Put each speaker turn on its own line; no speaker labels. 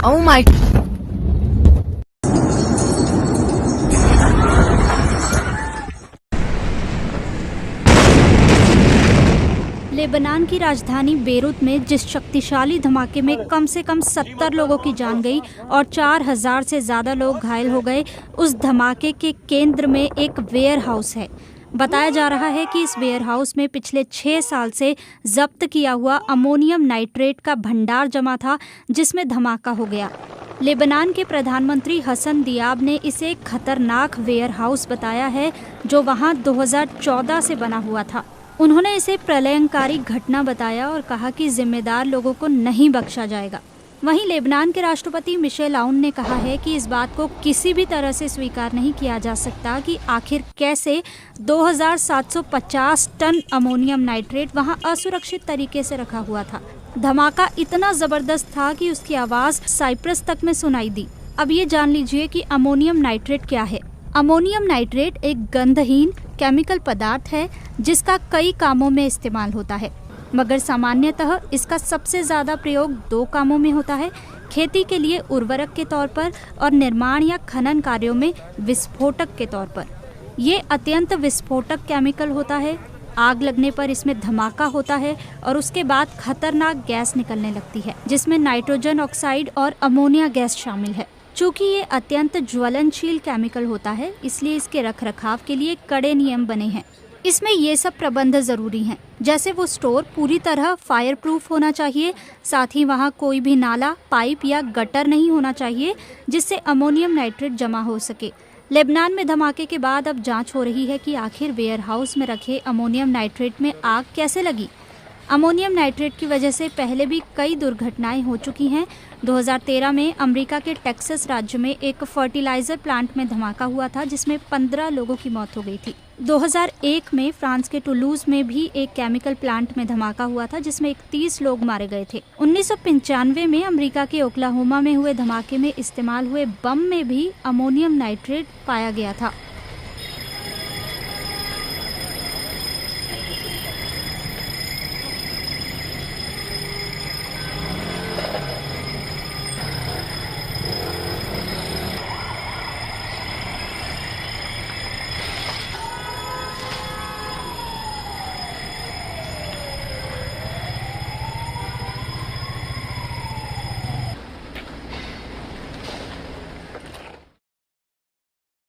Oh my.
Lebanon की राजधानी Beirut में जिस शक्तिशाली धमाके में कम से कम 70 लोगों की जान गई और 4000 से ज़्यादा लोग घायल हो गए, उस धमाके के केंद्र में एक वेयर हाउस है। बताया जा रहा है कि इस वेयर हाउस में पिछले 6 साल से जब्त किया हुआ अमोनियम नाइट्रेट का भंडार जमा था, जिसमें धमाका हो गया। लेबनान के प्रधानमंत्री हसन दियाब ने इसे एक खतरनाक वेयर हाउस बताया है, जो वहां 2014 से बना हुआ था। उन्होंने इसे प्रलयंकारी घटना बताया और कहा कि जिम्मेदार लोगों को नहीं बख्शा जाएगा। वहीं लेबनान के राष्ट्रपति मिशेल आउन ने कहा है कि इस बात को किसी भी तरह से स्वीकार नहीं किया जा सकता कि आखिर कैसे 2750 टन अमोनियम नाइट्रेट वहां असुरक्षित तरीके से रखा हुआ था। धमाका इतना जबरदस्त था कि उसकी आवाज साइप्रस तक में सुनाई दी। अब ये जान लीजिए कि अमोनियम नाइट्रेट क्या है। अमोनियम नाइट्रेट एक गंधहीन केमिकल पदार्थ है जिसका कई कामों में इस्तेमाल होता है, मगर सामान्यतः इसका सबसे ज़्यादा प्रयोग 2 कामों में होता है: खेती के लिए उर्वरक के तौर पर और निर्माण या खनन कार्यों में विस्फोटक के तौर पर। ये अत्यंत विस्फोटक केमिकल होता है। आग लगने पर इसमें धमाका होता है और उसके बाद खतरनाक गैस निकलने लगती है, जिसमें नाइट्रोजन ऑक्साइड और अमोनिया गैस शामिल है। चूँकि ये अत्यंत ज्वलनशील केमिकल होता है, इसलिए इसके रखरखाव के लिए कड़े नियम बने हैं। इसमें ये सब प्रबंध ज़रूरी हैं, जैसे वो स्टोर पूरी तरह फायर प्रूफ होना चाहिए, साथ ही वहाँ कोई भी नाला, पाइप या गटर नहीं होना चाहिए जिससे अमोनियम नाइट्रेट जमा हो सके। लेबनान में धमाके के बाद अब जांच हो रही है कि आखिर वेयर हाउस में रखे अमोनियम नाइट्रेट में आग कैसे लगी। अमोनियम नाइट्रेट की वजह से पहले भी कई दुर्घटनाएं हो चुकी हैं। 2013 में अमेरिका के टेक्सास राज्य में एक फर्टिलाइजर प्लांट में धमाका हुआ था, जिसमें 15 लोगों की मौत हो गई थी। 2001 में फ्रांस के टुलूज में भी एक केमिकल प्लांट में धमाका हुआ था, जिसमें 31 लोग मारे गए थे। 1995 में अमेरिका के ओक्लाहोमा में हुए धमाके में इस्तेमाल हुए बम में भी अमोनियम नाइट्रेट पाया गया था।